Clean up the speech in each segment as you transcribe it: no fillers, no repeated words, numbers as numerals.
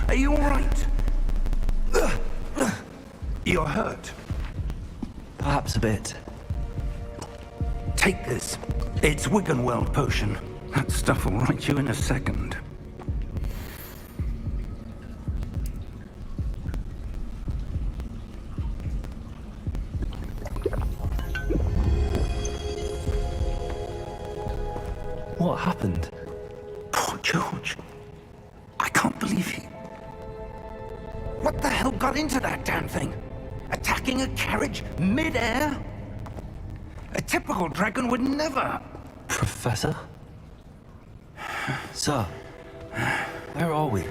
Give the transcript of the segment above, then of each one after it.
Are you all right? You're hurt. Perhaps a bit. Take this. It's Wiggenweld potion. That stuff will right you in a second. What happened? Poor George. I can't believe he... What the hell got into that damn thing? Attacking a carriage mid-air? A typical dragon would never... Professor? Sir, where are we?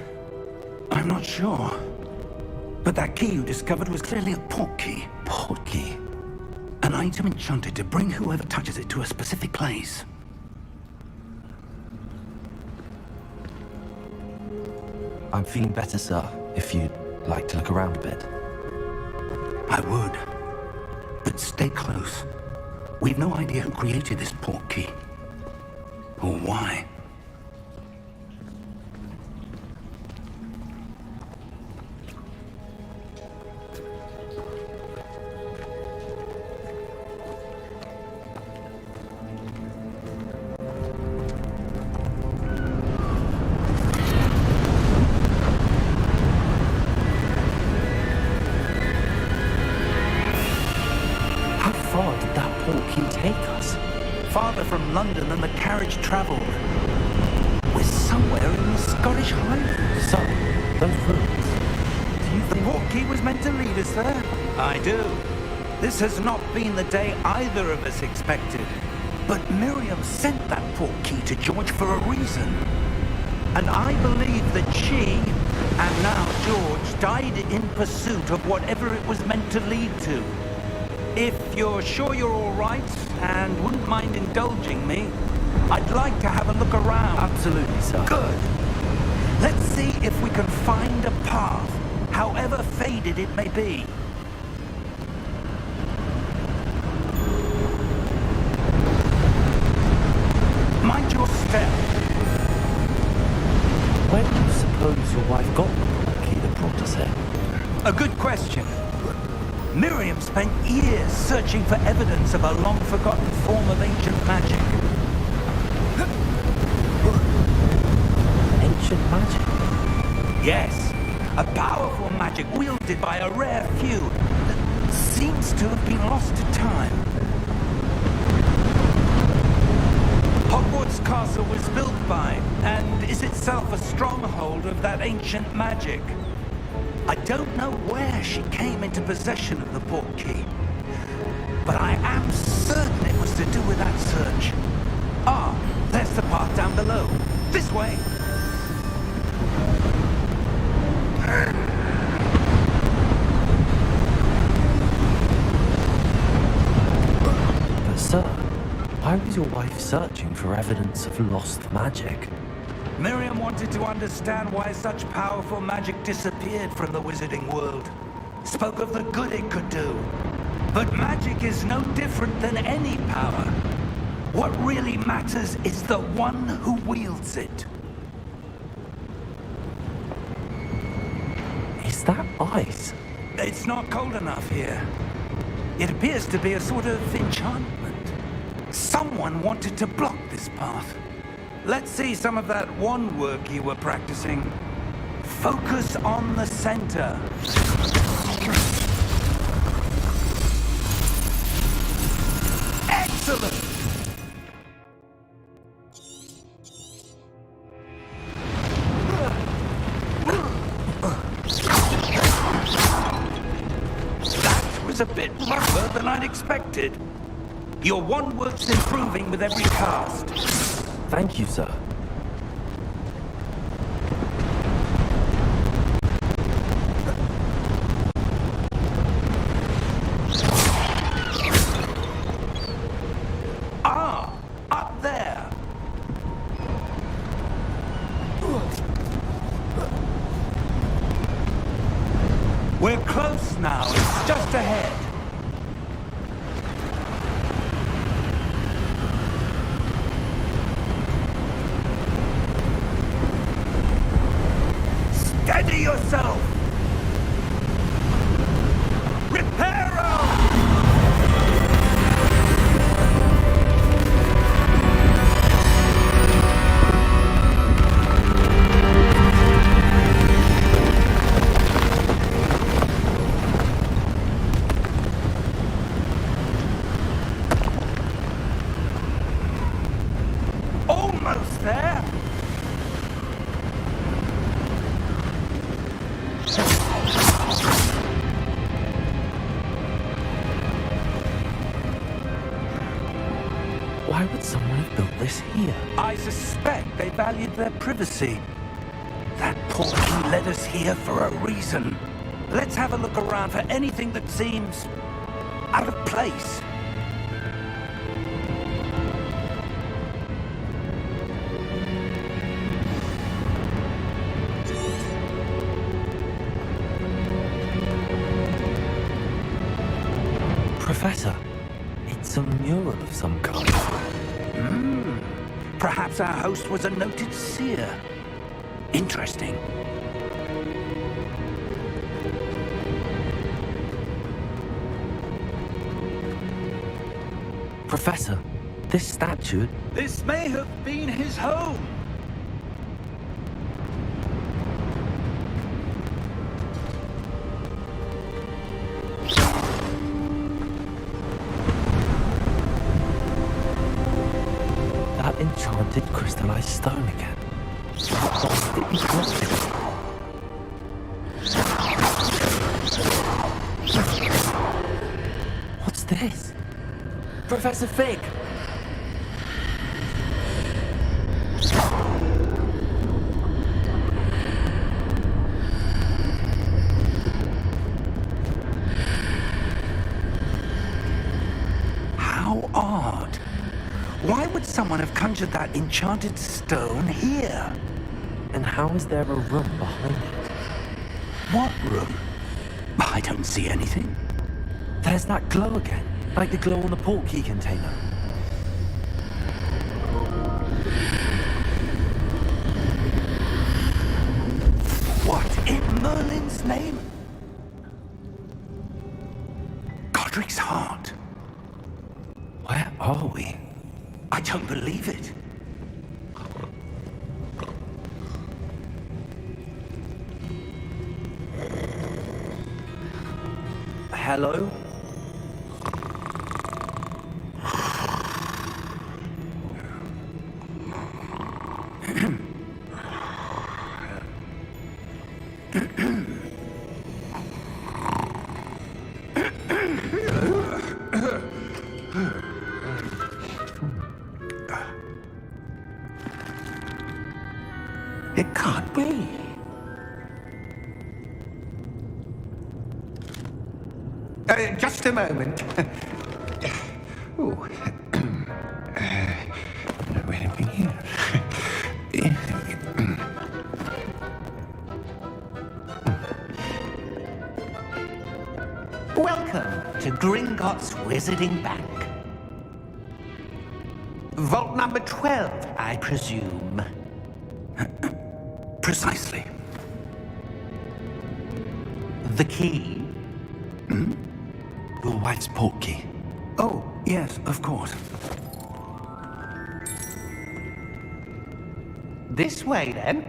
I'm not sure. But that key you discovered was clearly a port key. Port key? An item enchanted to bring whoever touches it to a specific place. I'm feeling better, sir, if you'd like to look around a bit. I would. But stay close. We've no idea who created this port key. Or why. Farther from London than the carriage travelled. We're somewhere in the Scottish Highlands. So, those ruins. Do you The think... port key was meant to lead us there? I do. This has not been the day either of us expected. But Miriam sent that port key to George for a reason. And I believe that she, and now George, died in pursuit of whatever it was meant to lead to. If you're sure you're all right, and wouldn't mind indulging me, I'd like to have a look around. Absolutely, sir. Good. Let's see if we can find a path, however faded it may be. Mind your step. Where do you suppose your wife got the key that brought us here? A good question. Miriam spent years searching for evidence of a long-forgotten form of ancient magic. Ancient magic? Yes, a powerful magic wielded by a rare few that seems to have been lost to time. HogWarts Castle was built by, and is itself a stronghold of that ancient magic. I don't know where she came into possession of the port key, but I am certain it was to do with that search. Ah, there's the path down below. This way. But sir, why was your wife searching for evidence of lost magic? Miriam wanted to understand why such powerful magic disappeared from the wizarding world. Spoke of the good it could do. But magic is no different than any power. What really matters is the one who wields it. Is that ice? It's not cold enough here. It appears to be a sort of enchantment. Someone wanted to block this path. Let's see some of that wand work you were practicing. Focus on the center. Excellent! That was a bit rougher than I'd expected. Your wand work's improving with every cast. Thank you, sir. Ah, up there. We're close now. It's just ahead. Steady yourself! Reparo! Almost there! Why would someone have built this here? I suspect they valued their privacy. That portkey led us here for a reason. Let's have a look around for anything that seems out of place. Professor, it's a mural of some kind. Perhaps our host was a noted seer. Interesting. Professor, this statue... This may have been his home. That enchanted crystallized stone again. What did he want it? What's this? Professor Fig! How odd. Why would someone have conjured that enchanted stone here? And how is there a room behind it? What room? I don't see anything. There's that glow again, like the glow on the portkey container. What in Merlin's name? Godric's heart. Where are we? I don't believe it. Hello? It can't be. Just a moment. Oh. Wait a minute here. Welcome to Gringotts Wizarding Bank. Vault number 12, I presume. Precisely. The key? Your wife's portkey. Oh, yes, of course. This way, then.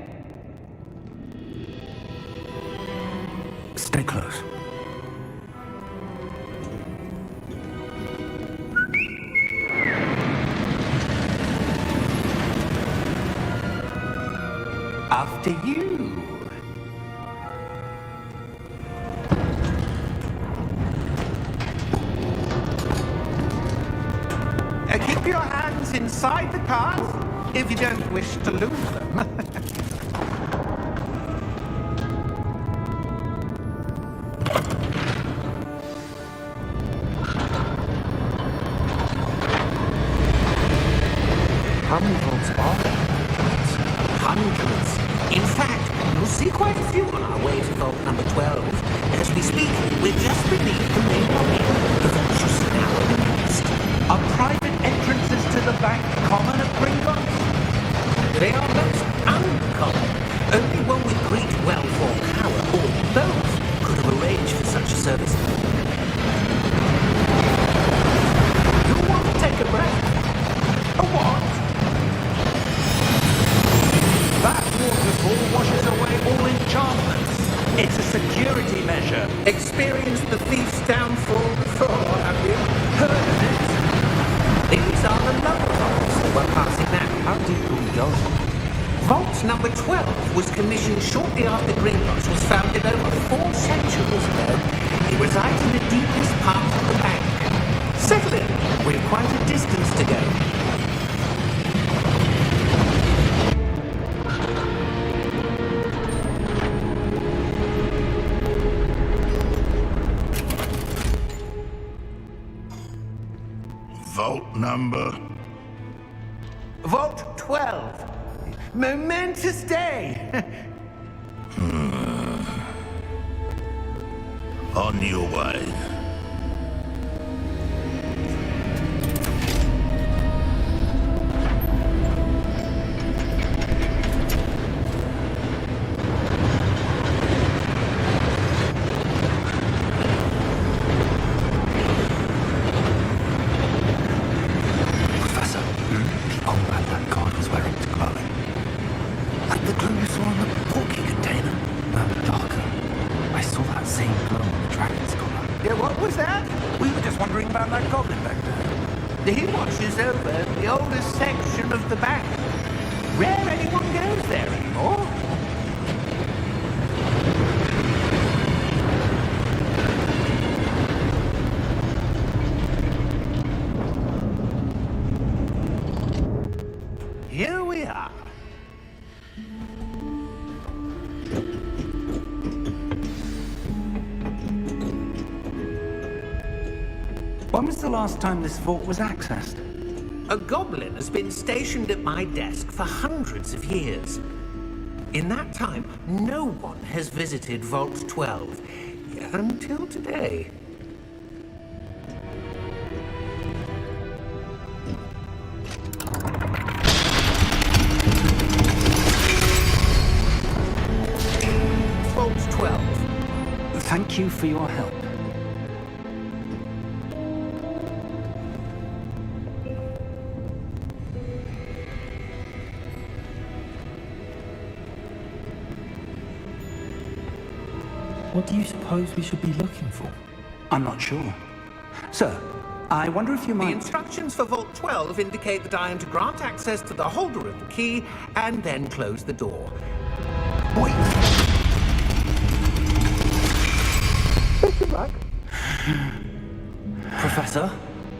Stay close. After you. Keep your hands inside the cars if you don't wish to lose them. How many vaults are there? Hundreds. In fact, you'll see quite a few on our way to vault number 12 as we speak. We're just beneath the main lobby. The vault's just an hour past. Are private entrances to the bank common at Gringotts? They are most uncommon. Only one with great wealth or power, or both, could have arranged for such a service. You want to take a breath? A what? That waterfall washes away all enchantments. It's a security measure. Experienced the thief's downfall before, have you? Heard of it? These are the lower vaults that we're passing now. How deep are we going? Vault number 12 was commissioned shortly after Gringotts was founded over 4 centuries ago. It resides in the deepest part of the bank. Settle in. We've quite a distance to go. Vault number. Vault 12. Momentous day. On your way. Professor, the aura that god was wearing is glowing. Like the glue you saw in the porky container? No, darker. I saw that same glow on the dragon's collar. Yeah, what was that? We were just wondering about that goblin back there. He watches over the oldest section of the bank. Rare anyone goes there anymore. Here we are. When was the last time this vault was accessed? A goblin has been stationed at my desk for hundreds of years. In that time, no one has visited Vault 12 until today. Vault 12. Thank you for your help. What do you suppose we should be looking for? I'm not sure. Sir, I wonder if you The might... instructions for Vault 12 indicate that I am to grant access to the holder of the key and then close the door. Wait! Professor?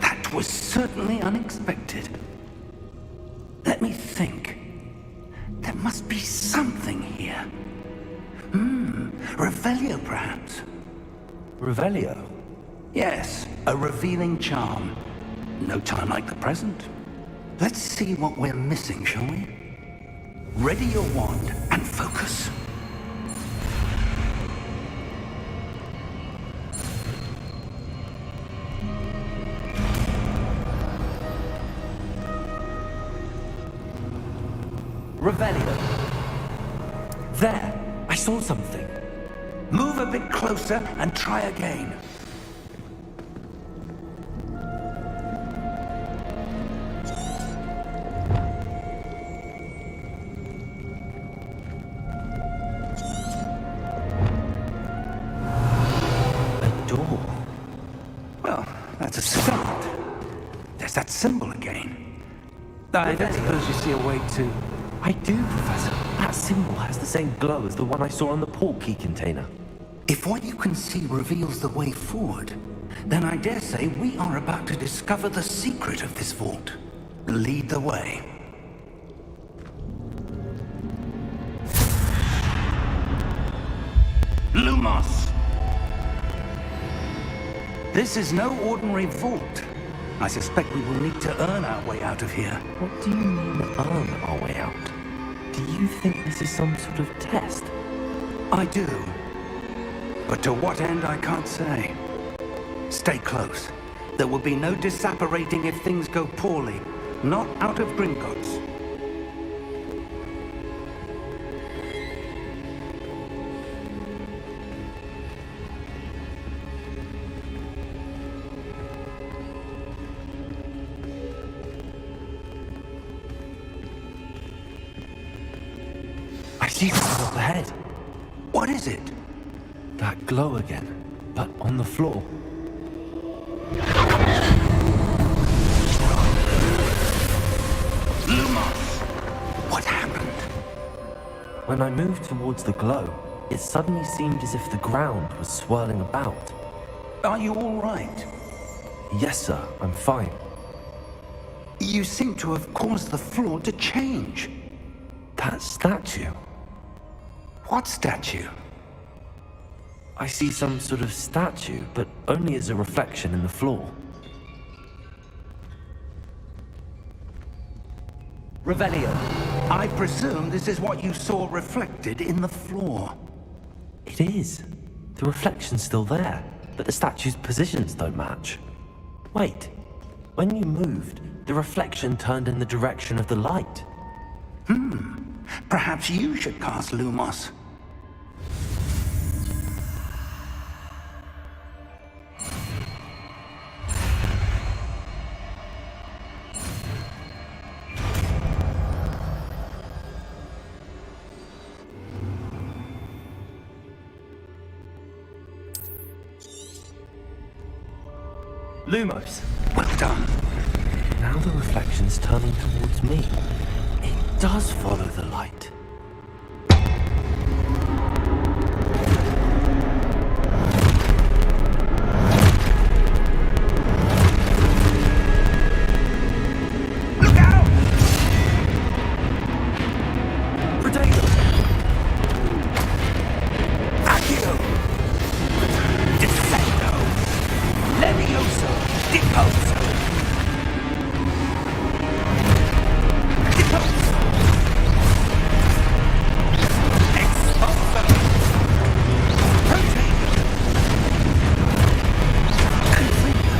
That was certainly unexpected. Let me think. There must be something here. Revelio, perhaps? Revelio? Yes, a revealing charm. No time like the present. Let's see what we're missing, shall we? Ready your wand and focus. Revelio. There! I saw something. Move a bit closer and try again. A door. Well, that's a start. There's that symbol again. I don't suppose you see a way to... I do, Professor. That symbol has the same glow as the one I saw on the port key container. If what you can see reveals the way forward, then I dare say we are about to discover the secret of this vault. Lead the way. Lumos! This is no ordinary vault. I suspect we will need to earn our way out of here. What do you mean, earn our way out? Do you think this is some sort of test? I do. But to what end, I can't say. Stay close. There will be no disapparating if things go poorly. Not out of Gringotts. I see something up ahead. What is it? That glow again, but on the floor. Lumos! What happened? When I moved towards the glow, it suddenly seemed as if the ground was swirling about. Are you all right? Yes, sir, I'm fine. You seem to have caused the floor to change. That statue. What statue? I see some sort of statue, but only as a reflection in the floor. Revelio, I presume this is what you saw reflected in the floor. It is. The reflection's still there, but the statue's positions don't match. Wait, when you moved, the reflection turned in the direction of the light. Perhaps you should cast Lumos. Lumos! Well done. Now the reflection's turning towards me. It does follow the light. Look out! Potato! Accio! Descendo! Levioso! Deposo! Deposo! Exposo! Rotate! Confringo!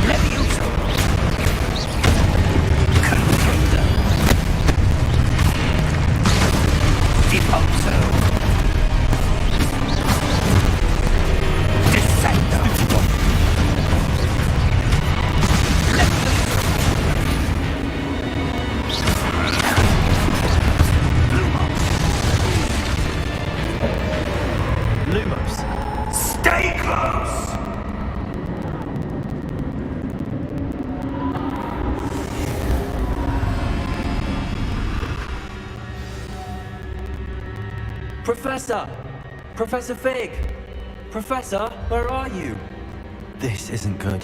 Levioso! Confringo! Deposo! Descendo! Lumos! Stay close! Professor! Professor Fig! Professor, where are you? This isn't good.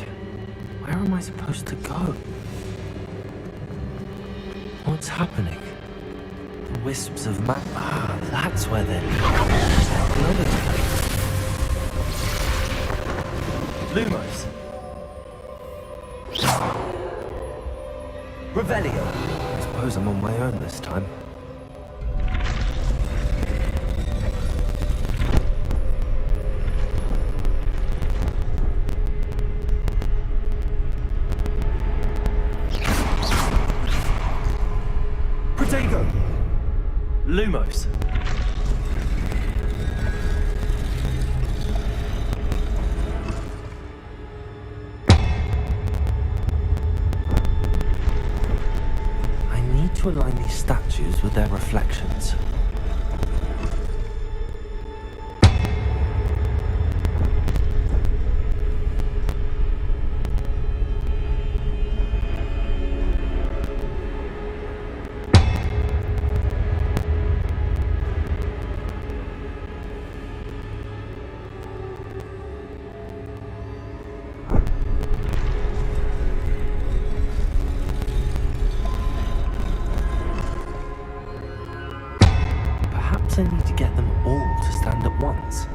Where am I supposed to go? What's happening? The wisps of magma. Ah, that's where they're another Lumos! Revelio! I suppose I'm on my own this time. Protego! Lumos! I need to align these statues with their reflections. Perhaps I need to get them all to stand at once.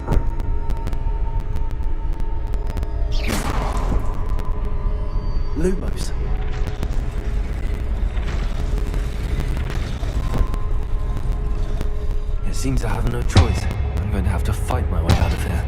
Lumos. It Seems I have no choice. I'm going to have to fight my way out of here.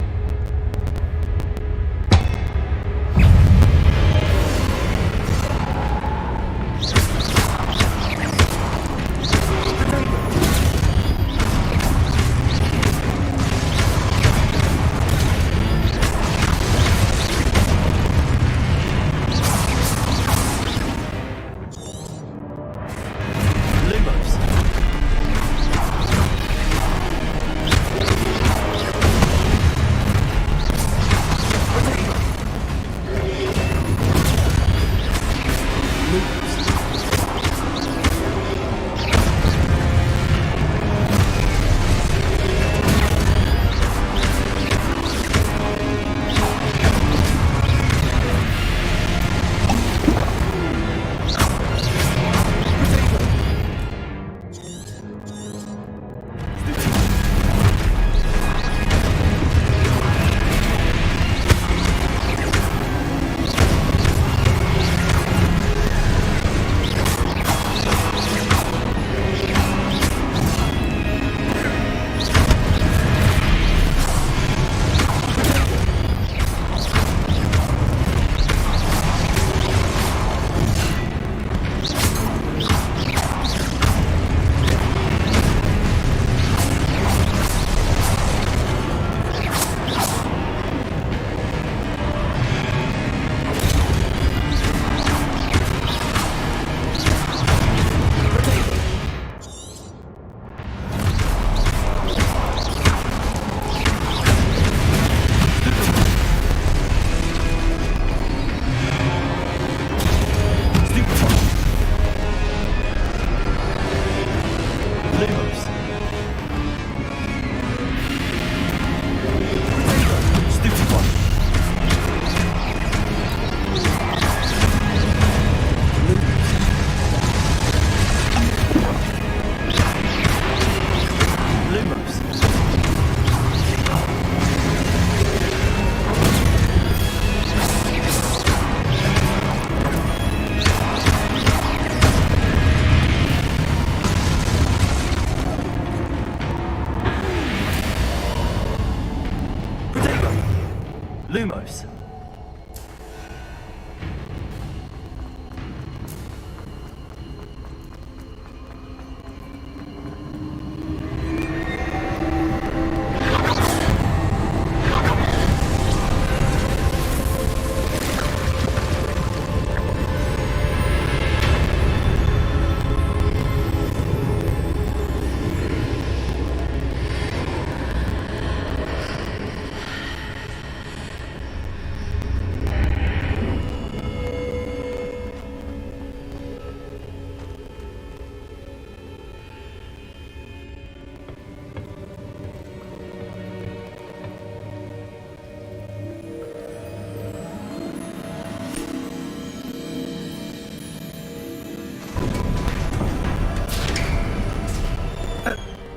Lumos.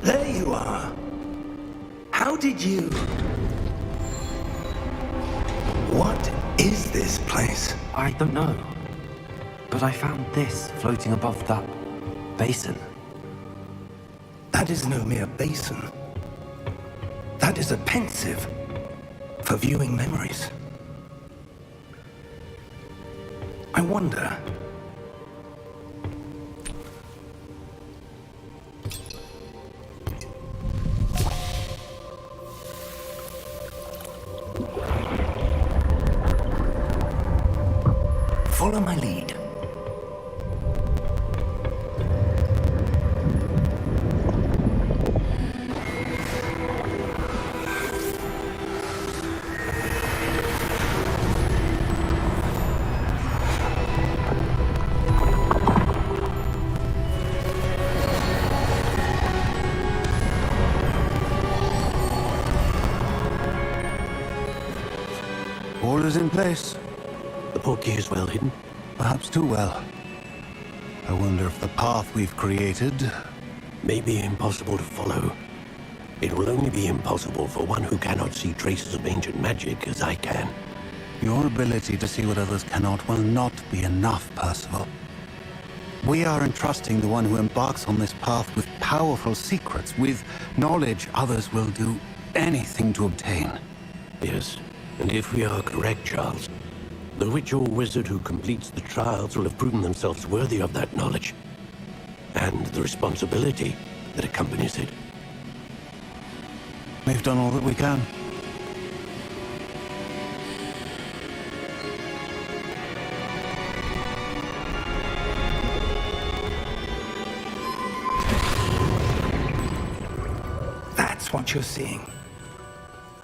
There you are. How did you... What is this place? I don't know. But I found this floating above that basin. That is no mere basin. That is a pensive for viewing memories. I wonder... Follow my lead. All is in place. The portkey is well hidden. Perhaps too well. I wonder if the path we've created... May be impossible to follow. It will only be impossible for one who cannot see traces of ancient magic as I can. Your ability to see what others cannot will not be enough, Percival. We are entrusting the one who embarks on this path with powerful secrets, with knowledge others will do anything to obtain. Yes, and if we are correct, Charles, the witch or wizard who completes the trials will have proven themselves worthy of that knowledge, and the responsibility that accompanies it. We've done all that we can. That's what you're seeing.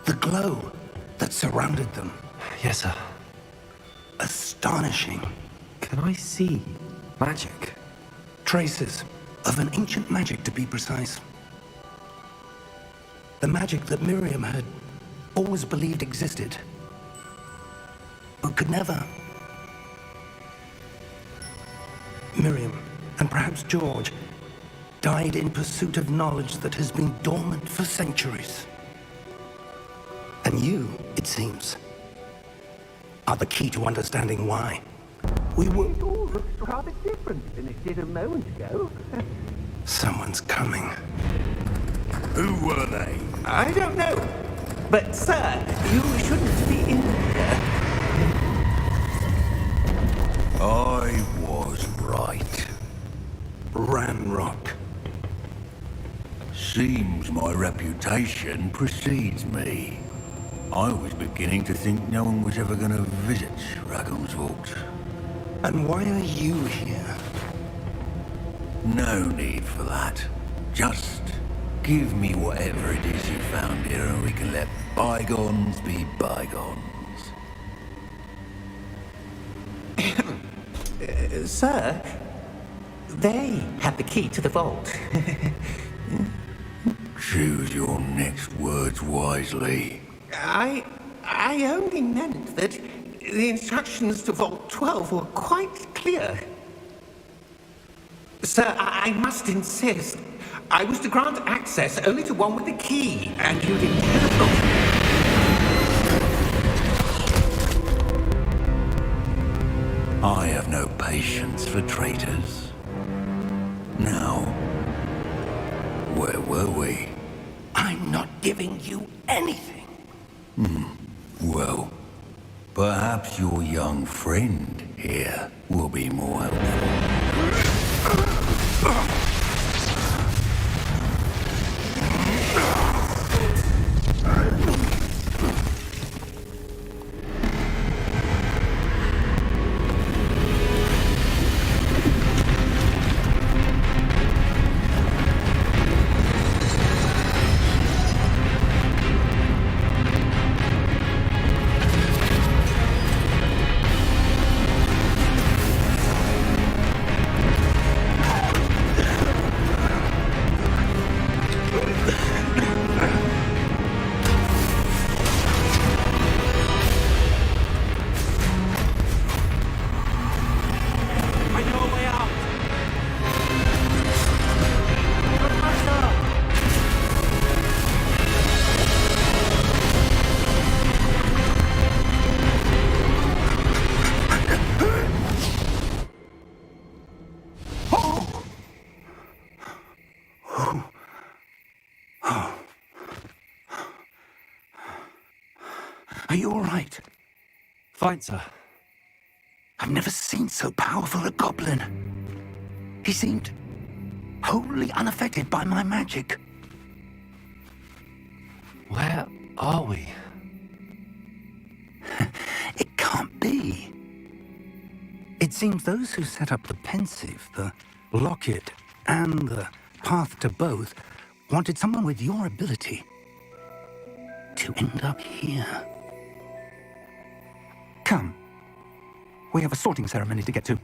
The glow that surrounded them. Yes, sir. Astonishing. Can I see magic? Traces of an ancient magic, to be precise. The magic that Miriam had always believed existed, but could never. Miriam, and perhaps George, died in pursuit of knowledge that has been dormant for centuries. And you, it seems, are the key to understanding why. We were all looked rather different than it did a moment ago. Someone's coming. Who were they? I don't know. But, sir, you shouldn't be in here. I was right. Ramrock. Seems my reputation precedes me. I was beginning to think no one was ever going to visit Ragon's Vault. And why are you here? No need for that. Just give me whatever it is you found here and we can let bygones be bygones. Sir, they have the key to the vault. Choose your next words wisely. I only meant that the instructions to Vault 12 were quite clear. Sir, I must insist. I was to grant access only to one with the key, and you didn't have I have no patience for traitors. Now, where were we? I'm not giving you anything. Well, perhaps your young friend here will be more helpful. Are you all right? Fine, sir. I've never seen so powerful a goblin. He seemed wholly unaffected by my magic. Where are we? It can't be. It seems those who set up the pensive, the locket, and the path to both wanted someone with your ability to end up here. Come. We have a sorting ceremony to get to.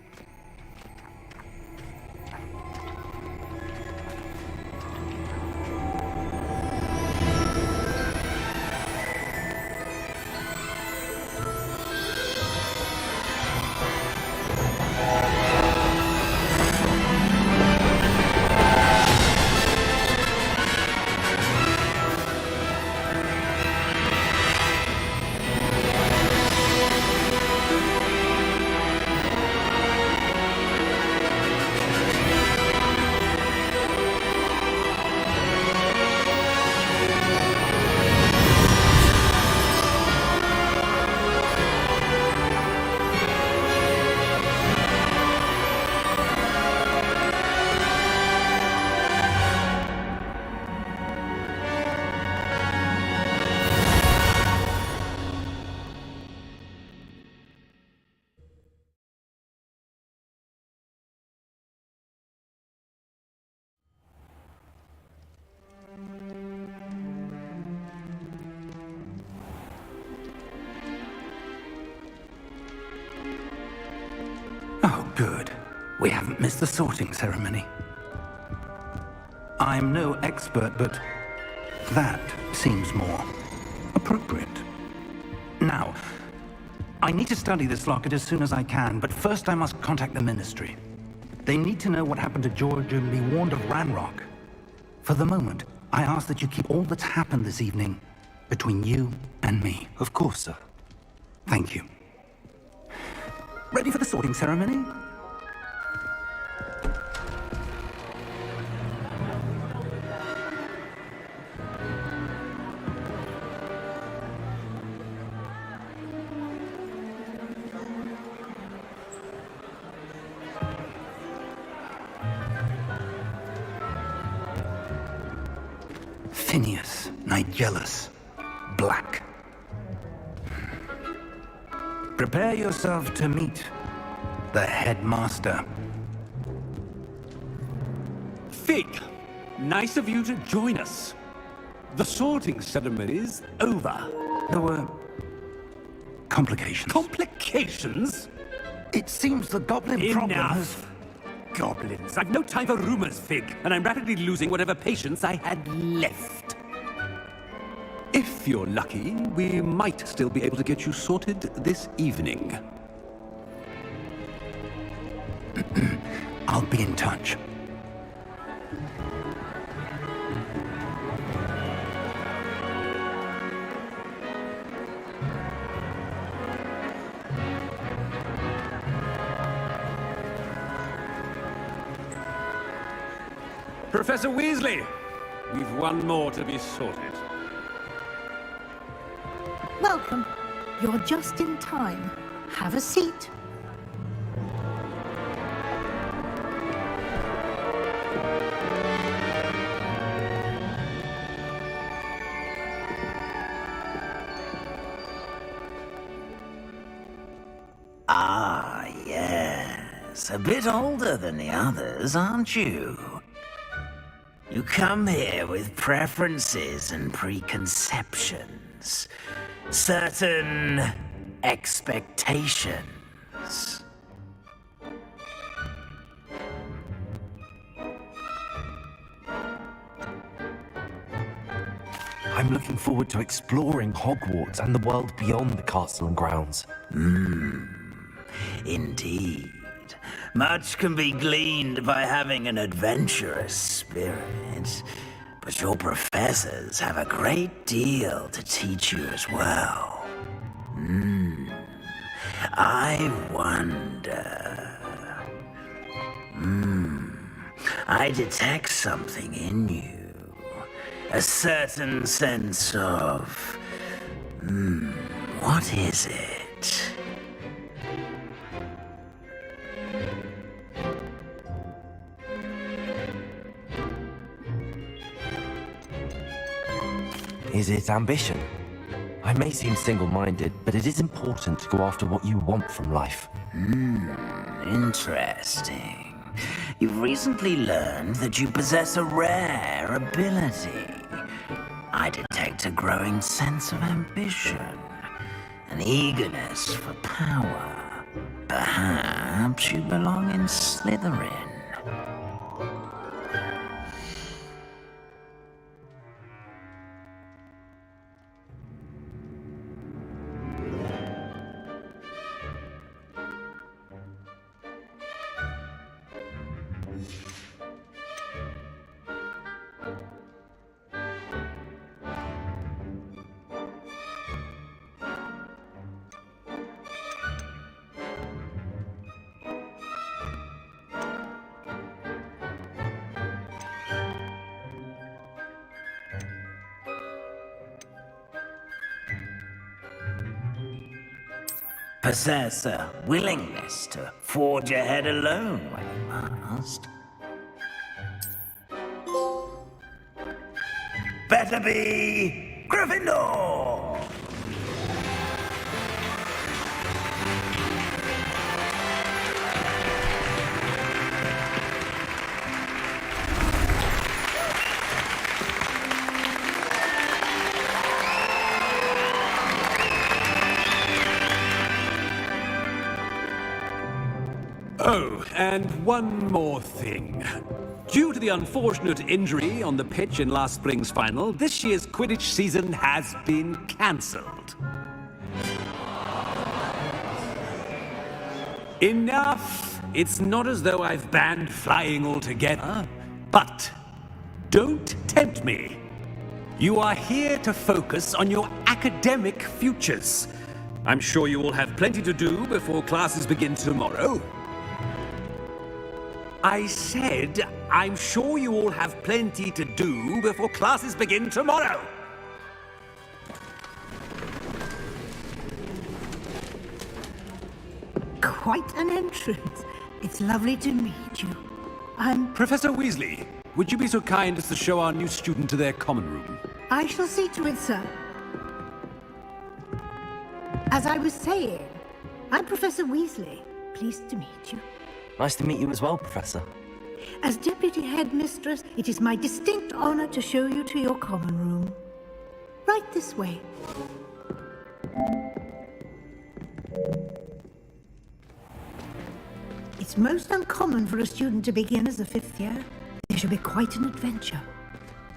We haven't missed the sorting ceremony. I'm no expert, but that seems more appropriate. Now, I need to study this locket as soon as I can, but first I must contact the Ministry. They need to know what happened to George and be warned of Ranrock. For the moment, I ask that you keep all that's happened this evening between you and me. Of course, sir. Thank you. Ready for the sorting ceremony? Phineas, Nigellus, Black. Prepare yourself to meet the headmaster. Fig, nice of you to join us. The sorting ceremony's over. There were complications. Complications? It seems the goblin problem has... Enough! Goblins. I've no time for rumors, Fig, and I'm rapidly losing whatever patience I had left. If you're lucky, we might still be able to get you sorted this evening. I'll be in touch. Professor Weasley, we've one more to be sorted. Welcome. You're just in time. Have a seat. Ah, yes. A bit older than the others, aren't you? You come here with preferences and preconceptions. Certain expectations. I'm looking forward to exploring Hogwarts and the world beyond the castle and grounds. Indeed. Much can be gleaned by having an adventurous spirit, but your professors have a great deal to teach you as well. I wonder... I detect something in you. A certain sense of... what is it? Is it ambition? I may seem single-minded, but it is important to go after what you want from life. Interesting. You've recently learned that you possess a rare ability. I detect a growing sense of ambition, an eagerness for power. Perhaps you belong in Slytherin. Possess a willingness to forge ahead alone when you must. Better be Gryffindor! Oh, and And one more thing. Due to the unfortunate injury on the pitch in last spring's final, this year's Quidditch season has been cancelled. Enough! It's not as though I've banned flying altogether, but don't tempt me. You are here to focus on your academic futures. I'm sure you will have plenty to do before classes begin tomorrow. I said, I'm sure you all have plenty to do before classes begin tomorrow. Quite an entrance. It's lovely to meet you. I'm... Professor Weasley, would you be so kind as to show our new student to their common room? I shall see to it, sir. As I was saying, I'm Professor Weasley. Pleased to meet you. Nice to meet you as well, Professor. As Deputy Headmistress, it is my distinct honor to show you to your common room. Right this way. It's most uncommon for a student to begin as a fifth year. It should be quite an adventure.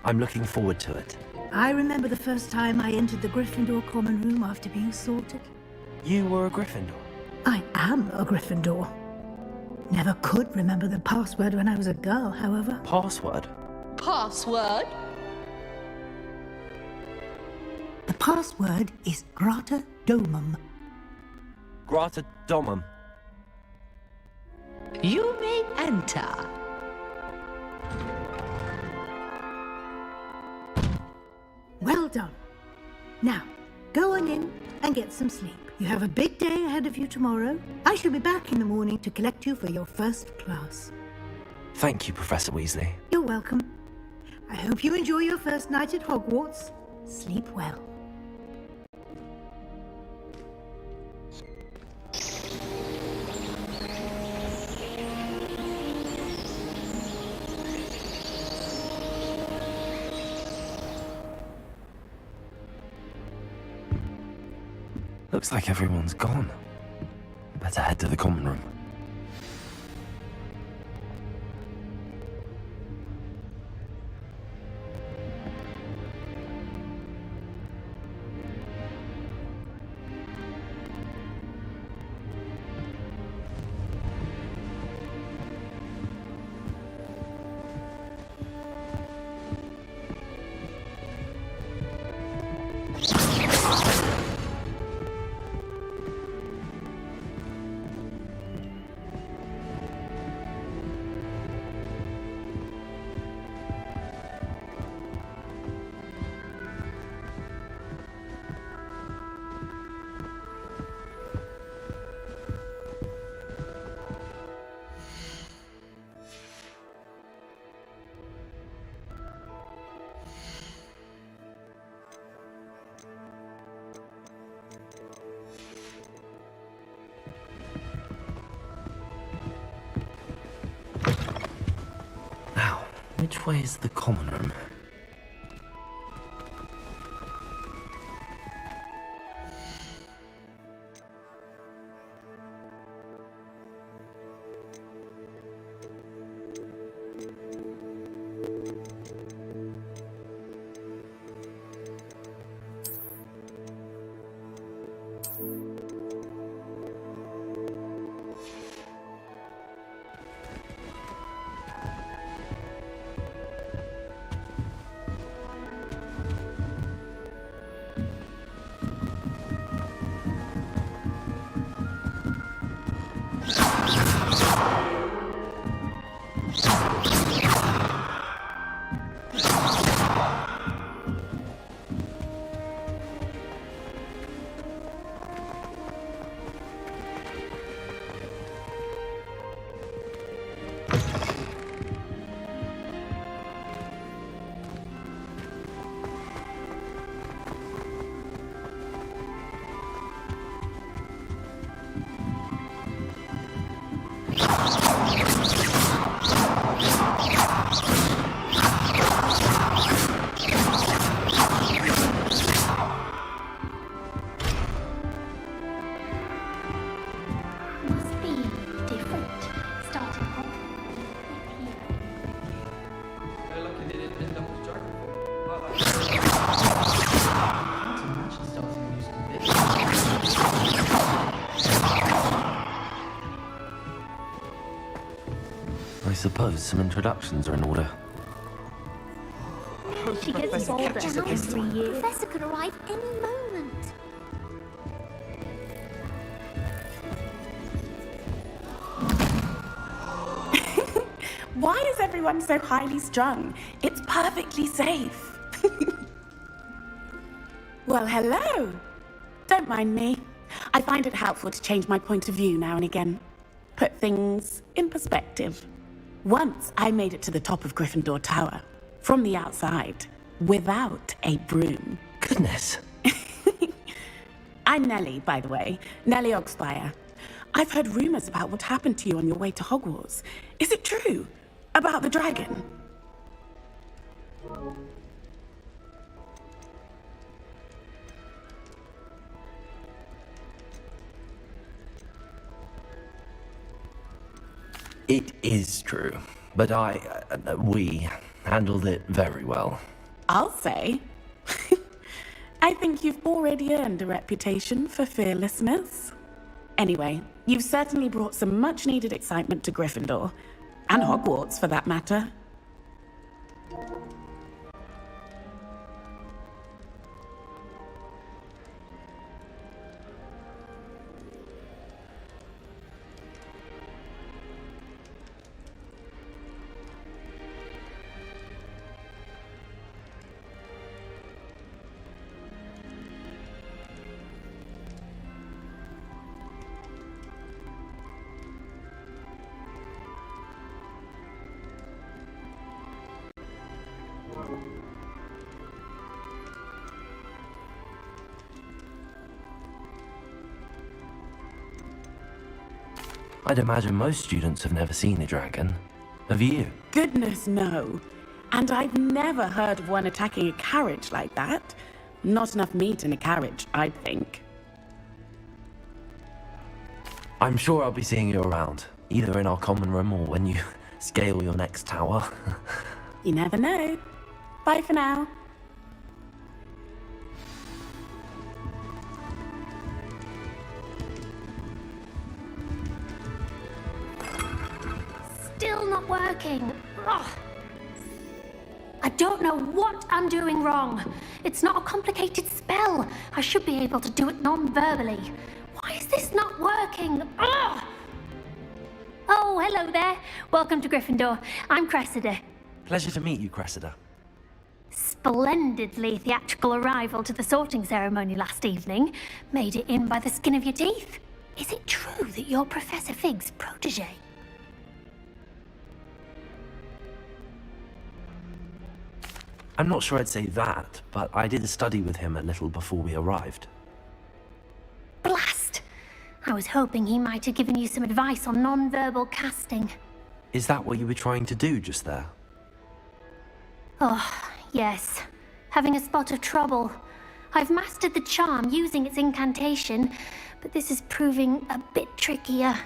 I'm looking forward to it. I remember the first time I entered the Gryffindor common room after being sorted. You were a Gryffindor? I am a Gryffindor. Never could remember the password when I was a girl, however. Password? Password? The password is Grata Domum. Grata Domum. You may enter. Well done. Now, go on in and get some sleep. You have a big day ahead of you tomorrow. I shall be back in the morning to collect you for your first class. Thank you, Professor Weasley. You're welcome. I hope you enjoy your first night at Hogwarts. Sleep well. Looks like everyone's gone. Better head to the common room. Which way is the common room? suppose some introductions are in order. She gets bolder every year. The professor could arrive any moment. Why is everyone so highly strung? It's perfectly safe. Well, hello. Don't mind me. I find it helpful to change my point of view now and again. Put things in perspective. Once I made it to the top of Gryffindor Tower, from the outside, without a broom. Goodness. I'm Nellie, by the way. Nellie Ogspire. I've heard rumors about what happened to you on your way to Hogwarts. Is it true? About the dragon? It is true, but we handled it very well. I'll say. I think you've already earned a reputation for fearlessness. Anyway, you've certainly brought some much-needed excitement to Gryffindor, and Hogwarts for that matter. I'd imagine most students have never seen a dragon. Have you? Goodness, no. And I've never heard of one attacking a carriage like that. Not enough meat in a carriage, I'd think. I'm sure I'll be seeing you around, either in our common room or when you scale your next tower. You never know. Bye for now. Still not working. Ugh. I don't know what I'm doing wrong. It's not a complicated spell. I should be able to do it non-verbally. Why is this not working? Ugh. Oh, hello there. Welcome to Gryffindor. I'm Cressida. Pleasure to meet you, Cressida. Splendidly theatrical arrival to the sorting ceremony last evening. Made it in by the skin of your teeth. Is it true that you're Professor Fig's protege? I'm not sure I'd say that, but I did study with him a little before we arrived. Blast! I was hoping he might have given you some advice on non-verbal casting. Is that what you were trying to do just there? Oh, yes. Having a spot of trouble. I've mastered the charm using its incantation, but this is proving a bit trickier.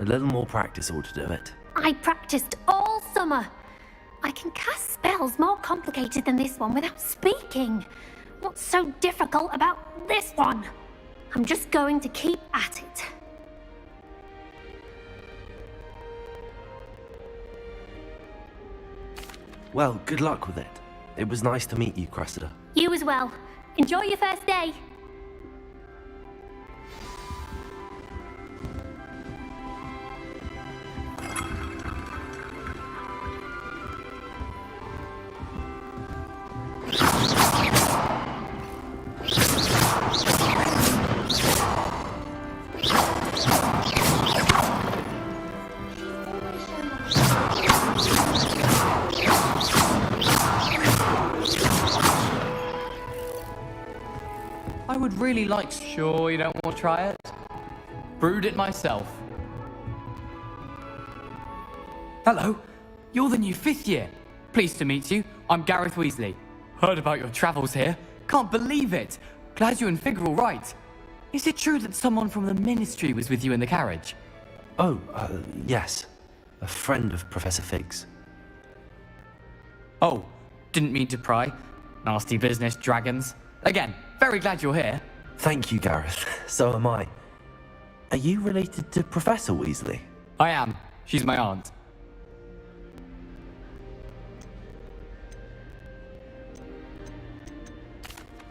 A little more practice ought to do it. I practiced all summer. I can cast spells more complicated than this one without speaking. What's so difficult about this one? I'm just going to keep at it. Well, good luck with it. It was nice to meet you, Cressida. You as well. Enjoy your first day. I would really like... Sure you don't want to try it? Brewed it myself. Hello, you're the new 5th year. Pleased to meet you. I'm Gareth Weasley. Heard about your travels here. Can't believe it. Glad you and Fig are all right. Is it true that someone from the Ministry was with you in the carriage? Oh, yes. A friend of Professor Fig's. Oh, didn't mean to pry. Nasty business, dragons. Again, very glad you're here. Thank you, Gareth. So am I. Are you related to Professor Weasley? I am. She's my aunt.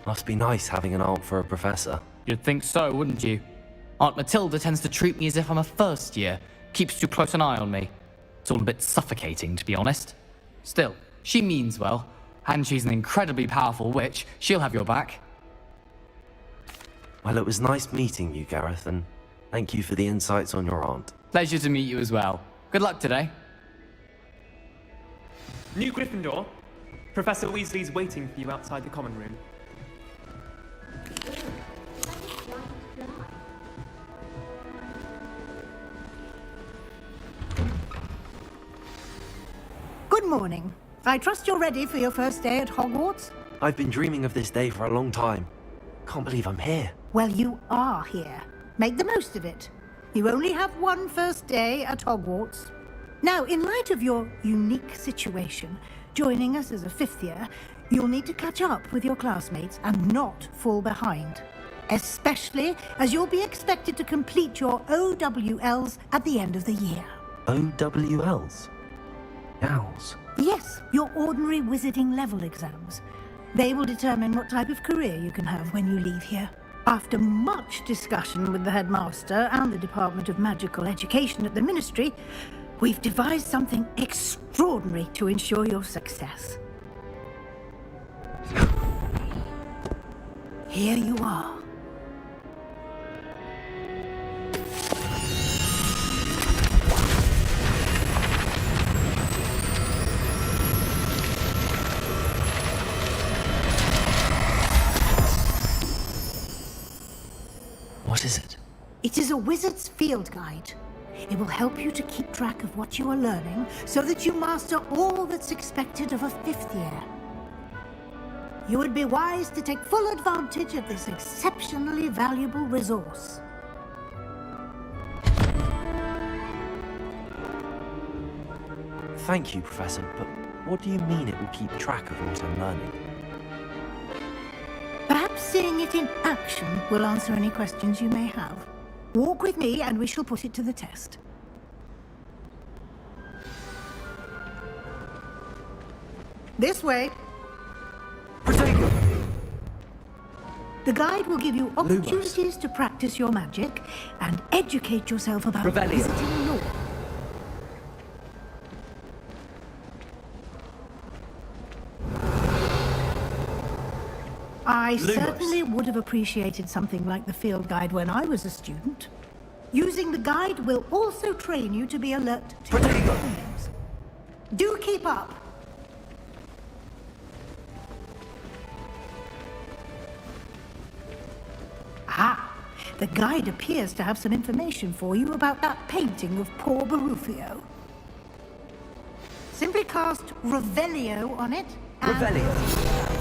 Must be nice having an aunt for a professor. You'd think so, wouldn't you? Aunt Matilda tends to treat me as if I'm a first year. Keeps too close an eye on me. It's all a bit suffocating, to be honest. Still, she means well. And she's an incredibly powerful witch. She'll have your back. Well, it was nice meeting you, Gareth, and thank you for the insights on your aunt. Pleasure to meet you as well. Good luck today. New Gryffindor. Professor Weasley's waiting for you outside the common room. Good morning. I trust you're ready for your first day at Hogwarts? I've been dreaming of this day for a long time. Can't believe I'm here. Well, you are here. Make the most of it. You only have one first day at Hogwarts. Now, in light of your unique situation, joining us as a fifth year, you'll need to catch up with your classmates and not fall behind. Especially as you'll be expected to complete your OWLs at the end of the year. OWLs? Owls? Yes, your ordinary wizarding level exams. They will determine what type of career you can have when you leave here. After much discussion with the headmaster and the Department of Magical Education at the Ministry, we've devised something extraordinary to ensure your success. Here you are. What is it? It is a wizard's field guide. It will help you to keep track of what you are learning so that you master all that's expected of a fifth year. You would be wise to take full advantage of this exceptionally valuable resource. Thank you, Professor, but what do you mean it will keep track of what I'm learning? Perhaps seeing it in action will answer any questions you may have. Walk with me and we shall put it to the test. This way. Protego! The guide will give you opportunities to practice your magic and educate yourself about visiting law. I certainly would have appreciated something like the field guide when I was a student. Using the guide will also train you to be alert to things. Do keep up. Ah, the guide appears to have some information for you about that painting of poor Barufio. Simply cast Revelio on it. Revelio.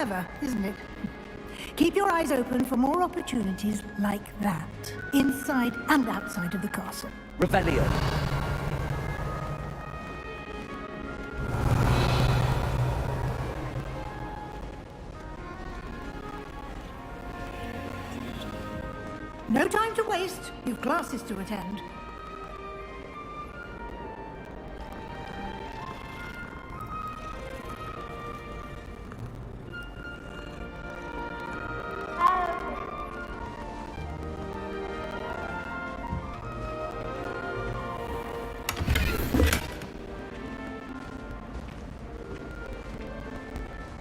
clever, isn't it? Keep your eyes open for more opportunities like that, inside and outside of the castle. Revelio. No time to waste. You've classes to attend.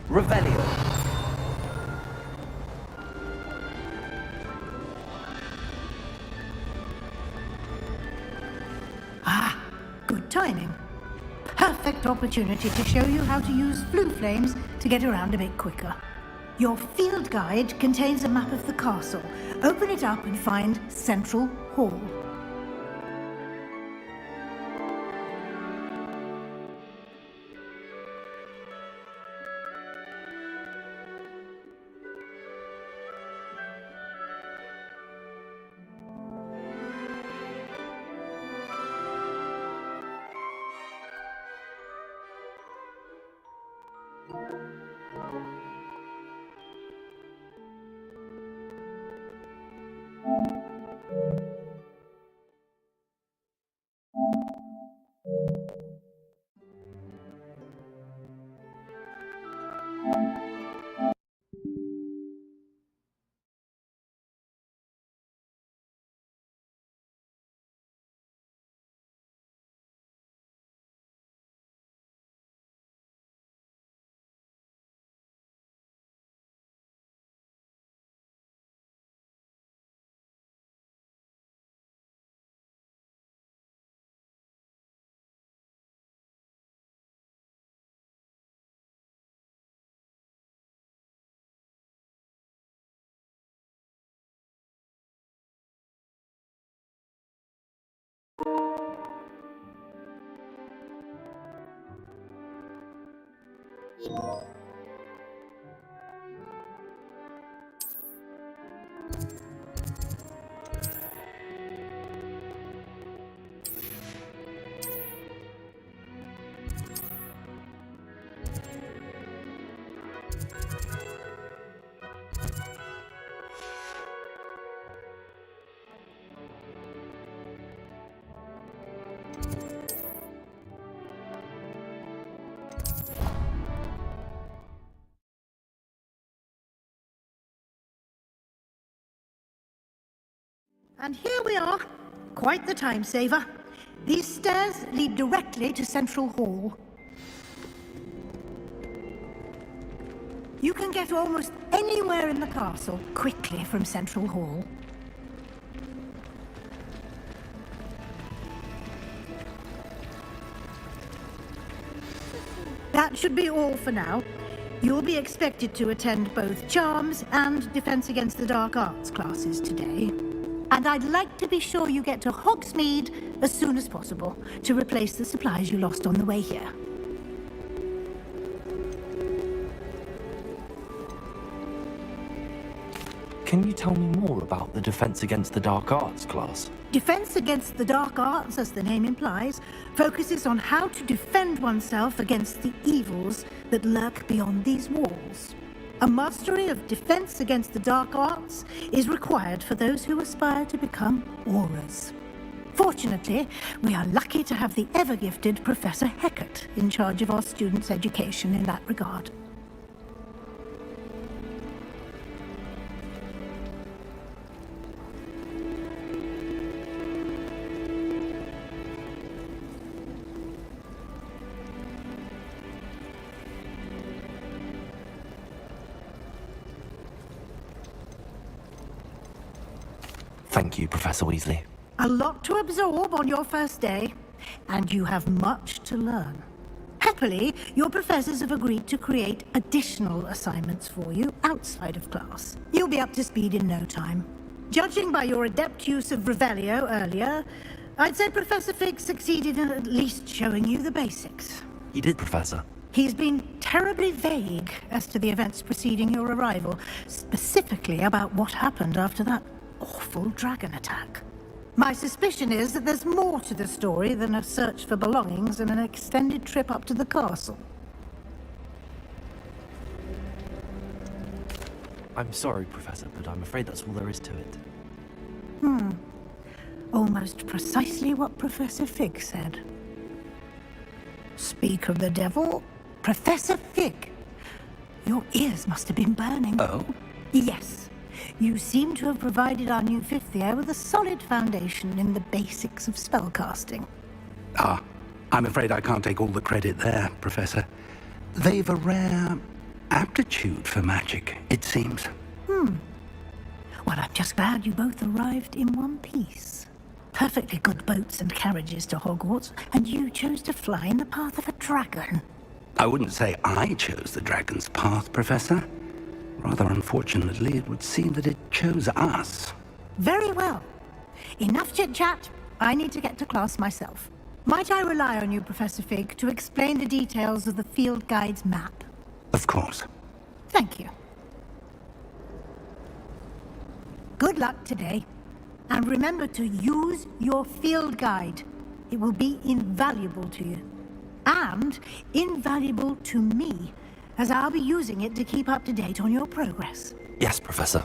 Revelio. Ah, good timing. Perfect opportunity to show you how to use flue flames to get around a bit quicker. Your field guide contains a map of the castle. Open it up and find Central Hall. And here we are. Quite the time saver. These stairs lead directly to Central Hall. You can get almost anywhere in the castle quickly from Central Hall. That should be all for now. You'll be expected to attend both Charms and Defense Against the Dark Arts classes today. And I'd like to be sure you get to Hogsmeade as soon as possible to replace the supplies you lost on the way here. Can you tell me more about the Defense Against the Dark Arts class? Defense Against the Dark Arts, as the name implies, focuses on how to defend oneself against the evils that lurk beyond these walls. A mastery of Defense Against the Dark Arts is required for those who aspire to become Aurors. Fortunately, we are lucky to have the ever-gifted Professor Heckert in charge of our students' education in that regard. Thank you, Professor Weasley. A lot to absorb on your first day, and you have much to learn. Happily, your professors have agreed to create additional assignments for you outside of class. You'll be up to speed in no time. Judging by your adept use of Revelio earlier, I'd say Professor Fig succeeded in at least showing you the basics. He did, Professor. He's been terribly vague as to the events preceding your arrival, specifically about what happened after that awful dragon attack. My suspicion is that there's more to the story than a search for belongings and an extended trip up to the castle. I'm sorry, Professor, but I'm afraid that's all there is to it. Almost precisely what Professor Fig said. Speak of the devil, Professor Fig. Your ears must have been burning. Oh? Yes. You seem to have provided our new fifth year with a solid foundation in the basics of spellcasting. Ah, I'm afraid I can't take all the credit there, Professor. They've a rare aptitude for magic, it seems. Well, I'm just glad you both arrived in one piece. Perfectly good boats and carriages to Hogwarts, and you chose to fly in the path of a dragon. I wouldn't say I chose the dragon's path, Professor. Rather unfortunately, it would seem that it chose us. Very well. Enough chit-chat. I need to get to class myself. Might I rely on you, Professor Fig, to explain the details of the field guide's map? Of course. Thank you. Good luck today. And remember to use your field guide. It will be invaluable to you. And invaluable to me, as I'll be using it to keep up to date on your progress. Yes, Professor.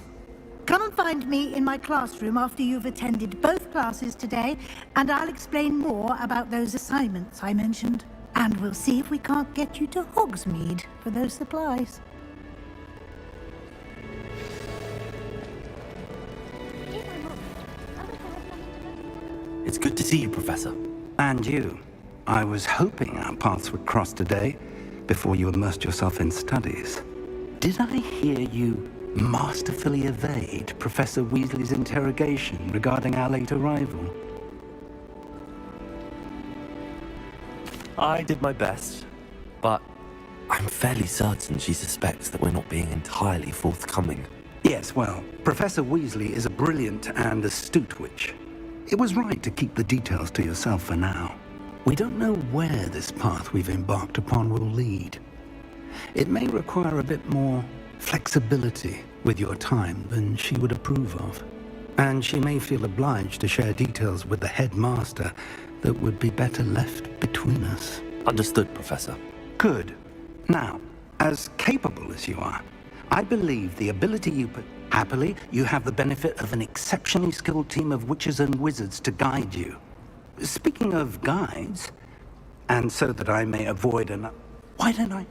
Come and find me in my classroom after you've attended both classes today, and I'll explain more about those assignments I mentioned. And we'll see if we can't get you to Hogsmeade for those supplies. It's good to see you, Professor. And you. I was hoping our paths would cross today, before you immersed yourself in studies. Did I hear you masterfully evade Professor Weasley's interrogation regarding our late arrival? I did my best, but I'm fairly certain she suspects that we're not being entirely forthcoming. Yes, well, Professor Weasley is a brilliant and astute witch. It was right to keep the details to yourself for now. We don't know where this path we've embarked upon will lead. It may require a bit more flexibility with your time than she would approve of. And she may feel obliged to share details with the headmaster that would be better left between us. Understood, Professor. Good. Now, as capable as you are, I believe the ability you put... Happily, you have the benefit of an exceptionally skilled team of witches and wizards to guide you. Speaking of guides, and so that I may avoid an... Why don't I...